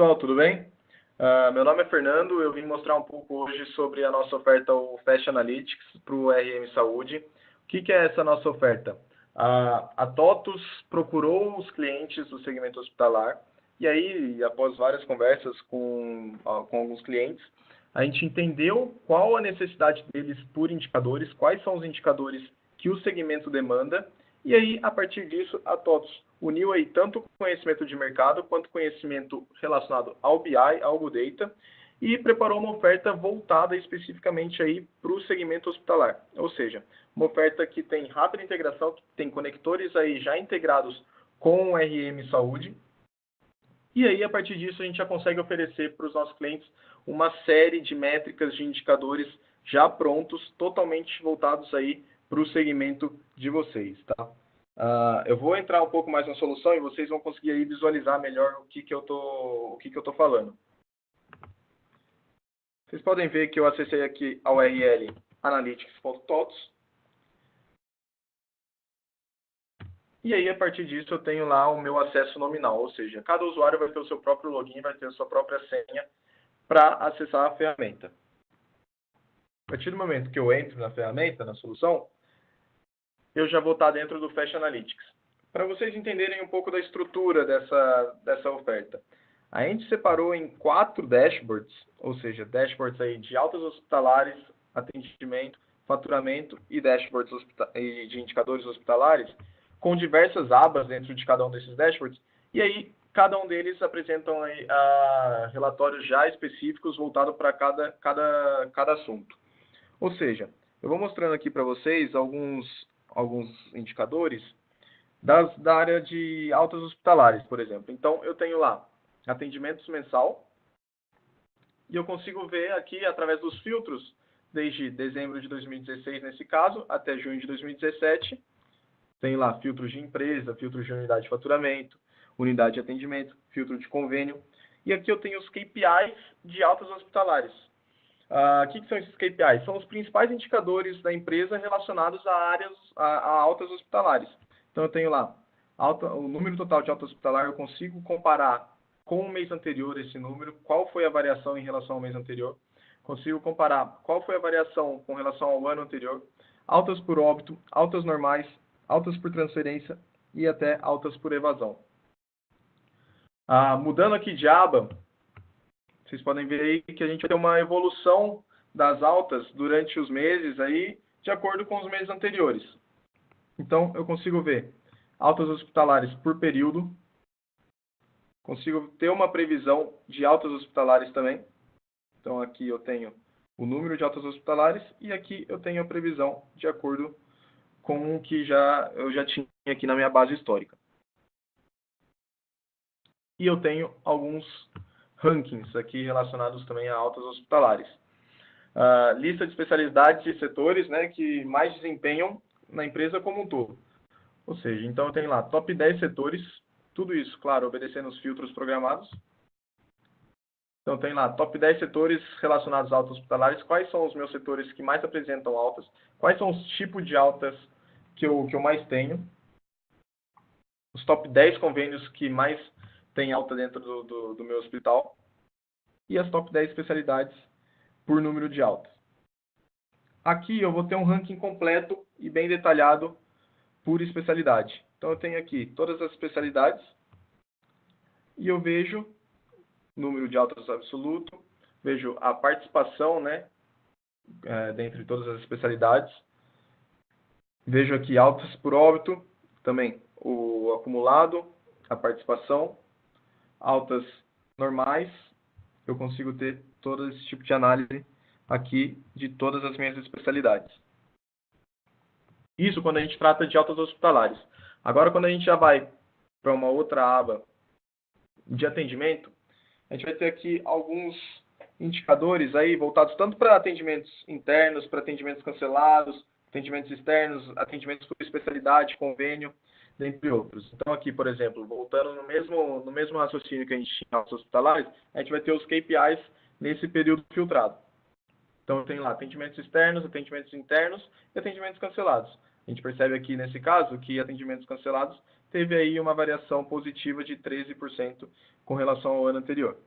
pessoal, tudo bem? Meu nome é Fernando, eu vim mostrar um pouco hoje sobre a nossa oferta, o Fast Analytics, para o RM Saúde. O que é essa nossa oferta? A TOTUS procurou os clientes do segmento hospitalar, e aí, após várias conversas com alguns clientes, a gente entendeu qual a necessidade deles por indicadores, quais são os indicadores que o segmento demanda, e aí, a partir disso, a TOTUS uniu aí tanto conhecimento de mercado quanto conhecimento relacionado ao BI, ao Google Data, e preparou uma oferta voltada especificamente aí para o segmento hospitalar. Ou seja, uma oferta que tem rápida integração, que tem conectores aí já integrados com o RM Saúde. E aí, a partir disso, a gente já consegue oferecer para os nossos clientes uma série de métricas, de indicadores já prontos, totalmente voltados aí para o segmento de vocês, tá? Eu vou entrar um pouco mais na solução e vocês vão conseguir aí visualizar melhor o que eu tô falando. Vocês podem ver que eu acessei aqui a URL analytics.totus. E aí, a partir disso, eu tenho lá o meu acesso nominal, ou seja, cada usuário vai ter o seu próprio login, vai ter a sua própria senha para acessar a ferramenta. A partir do momento que eu entro na ferramenta, na solução, eu já vou estar dentro do Fast Analytics. Para vocês entenderem um pouco da estrutura dessa oferta. A gente separou em 4 dashboards, ou seja, dashboards aí de altas hospitalares, atendimento, faturamento e dashboards de indicadores hospitalares, com diversas abas dentro de cada um desses dashboards, e aí cada um deles apresentam aí, relatórios já específicos voltados para cada assunto. Ou seja, eu vou mostrando aqui para vocês alguns indicadores da área de altas hospitalares, por exemplo. Então, eu tenho lá atendimentos mensal, e eu consigo ver aqui, através dos filtros, desde dezembro de 2016, nesse caso, até junho de 2017, tem lá filtros de empresa, filtros de unidade de faturamento, unidade de atendimento, filtro de convênio, e aqui eu tenho os KPIs de altas hospitalares. O que são esses KPIs? São os principais indicadores da empresa relacionados a altas hospitalares. Então, eu tenho lá o número total de alta hospitalar, eu consigo comparar com o mês anterior esse número, qual foi a variação em relação ao mês anterior. Consigo comparar qual foi a variação com relação ao ano anterior. Altas por óbito, altas normais, altas por transferência e até altas por evasão. Mudando aqui de aba, vocês podem ver aí que a gente vai ter uma evolução das altas durante os meses aí, de acordo com os meses anteriores. Então, eu consigo ver altas hospitalares por período, consigo ter uma previsão de altas hospitalares também. Então, aqui eu tenho o número de altas hospitalares e aqui eu tenho a previsão de acordo com o que eu já tinha aqui na minha base histórica. E eu tenho alguns rankings aqui relacionados também a altas hospitalares. Lista de especialidades e setores, né, que mais desempenham na empresa como um todo. Ou seja, então eu tenho lá top 10 setores, tudo isso, claro, obedecendo os filtros programados. Então tem lá top 10 setores relacionados a altas hospitalares, quais são os meus setores que mais apresentam altas, quais são os tipos de altas que eu mais tenho, os top 10 convênios que mais tem alta dentro do meu hospital e as top 10 especialidades por número de altas. Aqui eu vou ter um ranking completo e bem detalhado por especialidade. Então eu tenho aqui todas as especialidades e eu vejo número de altas absoluto, vejo a participação, né, dentre todas as especialidades. Vejo aqui altas por óbito, também o acumulado, a participação, altas normais. Eu consigo ter todo esse tipo de análise aqui de todas as minhas especialidades. Isso quando a gente trata de altas hospitalares. Agora, quando a gente já vai para uma outra aba de atendimento, a gente vai ter aqui alguns indicadores aí voltados tanto para atendimentos internos, para atendimentos cancelados, atendimentos externos, atendimentos por especialidade, convênio, dentre outros. Então, aqui, por exemplo, voltando no mesmo raciocínio que a gente tinha nas hospitalares, a gente vai ter os KPIs nesse período filtrado. Então, tem lá atendimentos externos, atendimentos internos e atendimentos cancelados. A gente percebe aqui, nesse caso, que atendimentos cancelados teve aí uma variação positiva de 13% com relação ao ano anterior.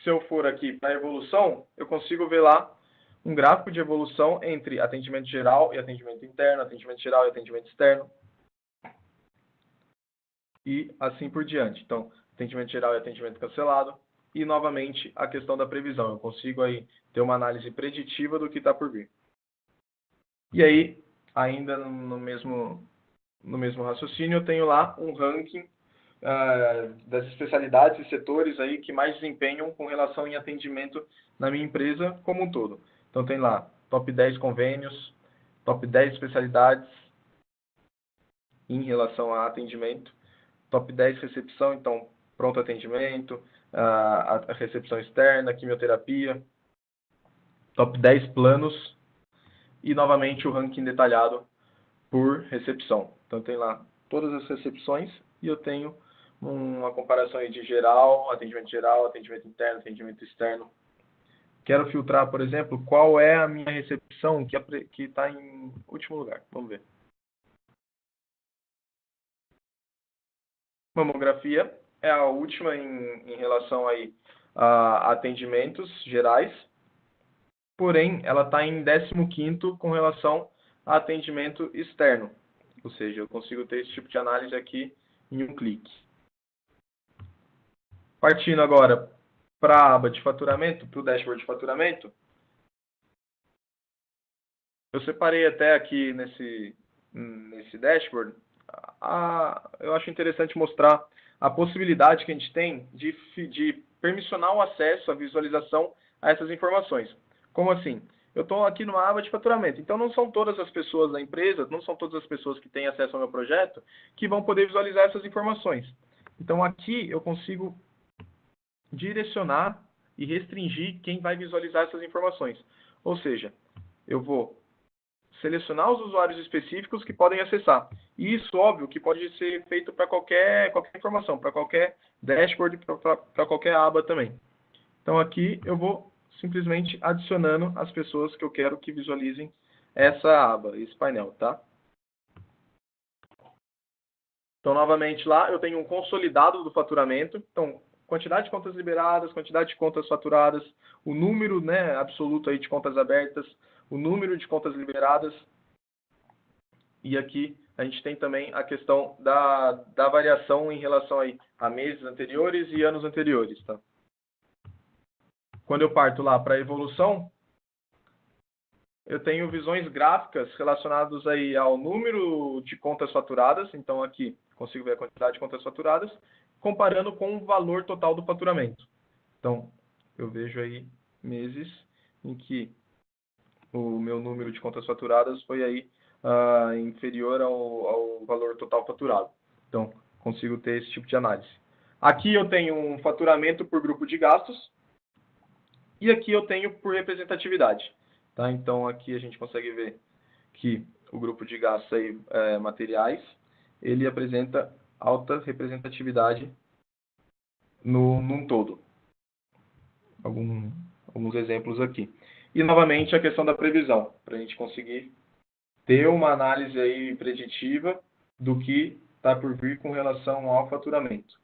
se eu for aqui para evolução, eu consigo ver lá um gráfico de evolução entre atendimento geral e atendimento interno, atendimento geral e atendimento externo, e assim por diante. Então, atendimento geral e atendimento cancelado, e novamente a questão da previsão. Eu consigo aí ter uma análise preditiva do que está por vir. E aí, ainda no mesmo raciocínio, eu tenho lá um ranking das especialidades e setores aí que mais desempenham com relação em atendimento na minha empresa como um todo. Então tem lá top 10 convênios, top 10 especialidades em relação a atendimento, top 10 recepção, então pronto atendimento, a recepção externa, quimioterapia, top 10 planos e novamente o ranking detalhado por recepção. Então tem lá todas as recepções e eu tenho uma comparação aí de geral, atendimento interno, atendimento externo. Quero filtrar, por exemplo, qual é a minha recepção que está em último lugar. Vamos ver. Mamografia é a última em relação aí a atendimentos gerais, porém ela está em 15º com relação a atendimento externo. Ou seja, eu consigo ter esse tipo de análise aqui em um clique. Partindo agora para a aba de faturamento, para o dashboard de faturamento, eu separei até aqui nesse dashboard, eu acho interessante mostrar a possibilidade que a gente tem de permissionar o acesso, a visualização a essas informações. Como assim? Eu estou aqui numa aba de faturamento, então não são todas as pessoas da empresa, não são todas as pessoas que têm acesso ao meu projeto que vão poder visualizar essas informações. Então aqui eu consigo direcionar e restringir quem vai visualizar essas informações. Ou seja, eu vou selecionar os usuários específicos que podem acessar. E isso, óbvio, que pode ser feito para qualquer informação, para qualquer dashboard, para qualquer aba também. Então aqui eu vou simplesmente adicionando as pessoas que eu quero que visualizem essa aba, esse painel, tá? Então, novamente, lá eu tenho um consolidado do faturamento. Então, quantidade de contas liberadas, quantidade de contas faturadas, o número, né, absoluto aí de contas abertas, o número de contas liberadas. E aqui a gente tem também a questão da variação em relação aí a meses anteriores e anos anteriores, tá? Quando eu parto lá para a evolução, eu tenho visões gráficas relacionadas aí ao número de contas faturadas. Então, aqui consigo ver a quantidade de contas faturadas, comparando com o valor total do faturamento. Então, eu vejo aí meses em que o meu número de contas faturadas foi aí inferior ao valor total faturado. Então, consigo ter esse tipo de análise. Aqui eu tenho um faturamento por grupo de gastos e aqui eu tenho por representatividade. Tá? Então, aqui a gente consegue ver que o grupo de gastos aí, materiais, ele apresenta alta representatividade num todo. Alguns exemplos aqui. E, novamente, a questão da previsão, para a gente conseguir ter uma análise aí preditiva do que está por vir com relação ao faturamento.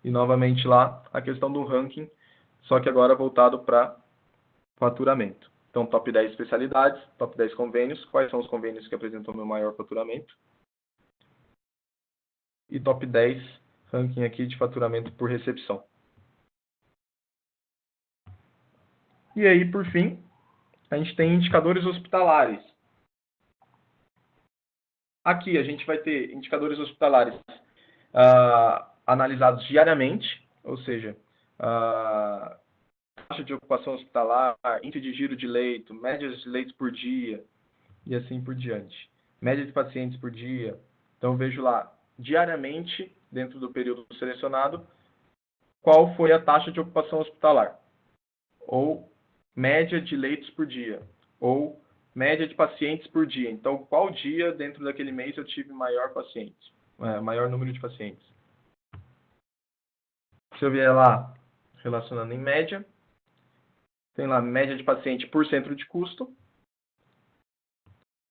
E, novamente, lá, a questão do ranking, só que agora voltado para faturamento. Então, top 10 especialidades, top 10 convênios, quais são os convênios que apresentam o meu maior faturamento. E top 10 ranking aqui de faturamento por recepção. E aí, por fim, a gente tem indicadores hospitalares. Aqui a gente vai ter indicadores hospitalares analisados diariamente, ou seja, taxa de ocupação hospitalar, índice de giro de leito, médias de leitos por dia e assim por diante. Média de pacientes por dia. Então, eu vejo lá, diariamente, dentro do período selecionado, qual foi a taxa de ocupação hospitalar. Ou média de leitos por dia. Ou média de pacientes por dia. Então, qual dia dentro daquele mês eu tive maior número de pacientes. Se eu vier lá, relacionando em média, tem lá média de paciente por centro de custo.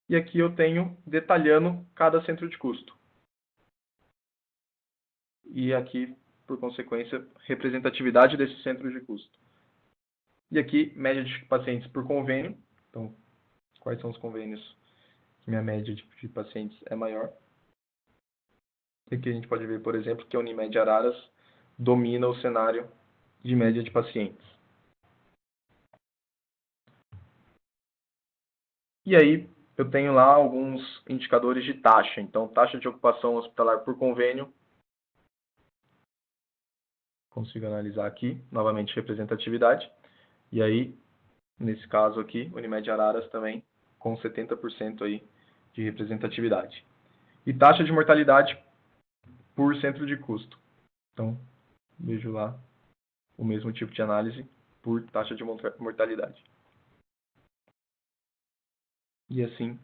E aqui eu tenho detalhando cada centro de custo. E aqui por consequência, representatividade desse centro de custo. E aqui, média de pacientes por convênio. Então, quais são os convênios que minha média de pacientes é maior. E aqui a gente pode ver, por exemplo, que a Unimed Araras domina o cenário de média de pacientes. E aí, eu tenho lá alguns indicadores de taxa. Então, taxa de ocupação hospitalar por convênio. Consigo analisar aqui, novamente, representatividade. E aí, nesse caso aqui, Unimed Araras também com 70% aí de representatividade. E taxa de mortalidade por centro de custo. Então, vejo lá o mesmo tipo de análise por taxa de mortalidade. E assim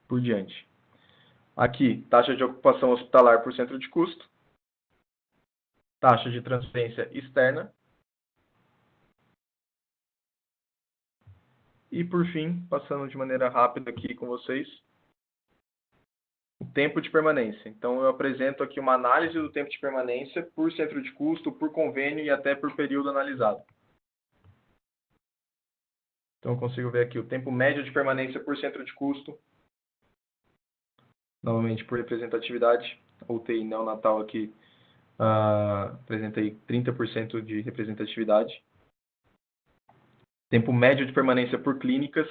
por diante. Aqui, taxa de ocupação hospitalar por centro de custo. Taxa de transferência externa. E, por fim, passando de maneira rápida aqui com vocês, o tempo de permanência. Então, eu apresento aqui uma análise do tempo de permanência por centro de custo, por convênio e até por período analisado. Então, eu consigo ver aqui o tempo médio de permanência por centro de custo. Novamente, por representatividade. A UTI neonatal aqui apresentei 30% de representatividade. Tempo médio de permanência por clínicas.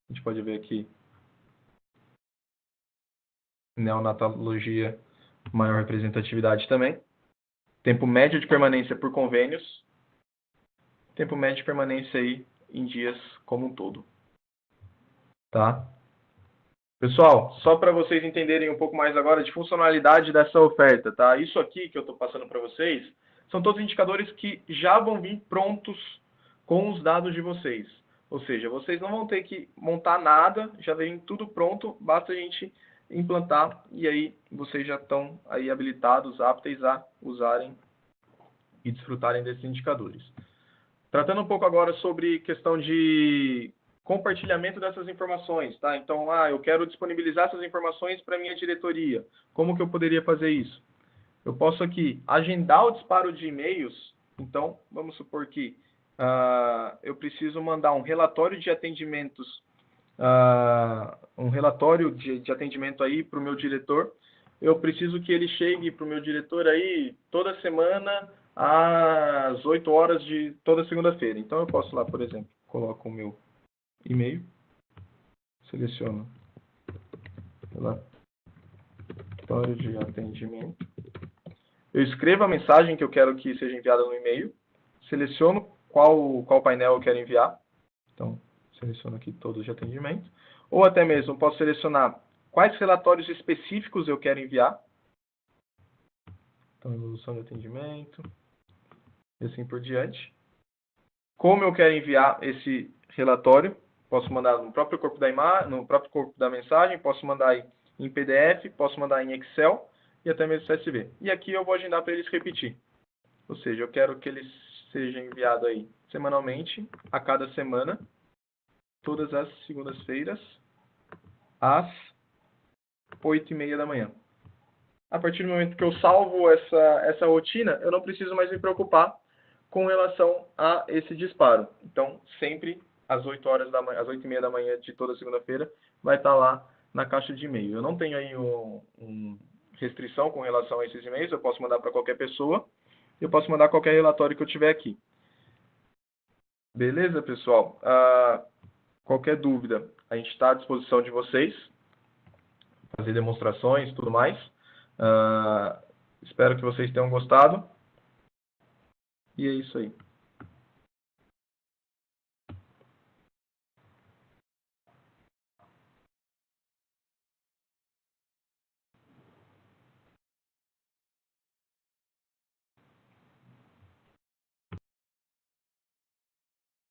A gente pode ver aqui neonatologia, maior representatividade também. Tempo médio de permanência por convênios. Tempo médio de permanência aí em dias como um todo. Tá? Pessoal, só para vocês entenderem um pouco mais agora de funcionalidade dessa oferta, tá? Isso aqui que eu estou passando para vocês são todos indicadores que já vão vir prontos com os dados de vocês. Ou seja, vocês não vão ter que montar nada, já vem tudo pronto, basta a gente implantar e aí vocês já estão aí habilitados, aptos a usarem e desfrutarem desses indicadores. Tratando um pouco agora sobre questão de compartilhamento dessas informações, tá? Então, eu quero disponibilizar essas informações para a minha diretoria. Como que eu poderia fazer isso? Eu posso aqui agendar o disparo de e-mails. Então, vamos supor que eu preciso mandar um relatório de atendimentos, de atendimento aí para o meu diretor. Eu preciso que ele chegue para o meu diretor aí toda semana às 8 horas de toda segunda-feira. Então, eu posso lá, por exemplo, coloco o meu e-mail, seleciono relatório de atendimento. Eu escrevo a mensagem que eu quero que seja enviada no e-mail, seleciono qual painel eu quero enviar. Então, seleciono aqui todos de atendimento. Ou até mesmo posso selecionar quais relatórios específicos eu quero enviar. Então, evolução de atendimento, e assim por diante. Como eu quero enviar esse relatório, posso mandar no próprio corpo da imagem, no próprio corpo da mensagem, posso mandar em PDF, posso mandar em Excel e até mesmo CSV. E aqui eu vou agendar para eles repetir. Ou seja, eu quero que eles sejam enviados aí semanalmente, a cada semana, todas as segundas-feiras, às 8h30 da manhã. A partir do momento que eu salvo essa rotina, eu não preciso mais me preocupar com relação a esse disparo. Então, sempre às 8h da manhã, às 8h30 da manhã de toda segunda-feira, vai estar lá na caixa de e-mail. Eu não tenho aí restrição com relação a esses e-mails, eu posso mandar para qualquer pessoa, eu posso mandar qualquer relatório que eu tiver aqui. Beleza, pessoal? Qualquer dúvida, a gente está à disposição de vocês, fazer demonstrações e tudo mais. Espero que vocês tenham gostado. E é isso aí.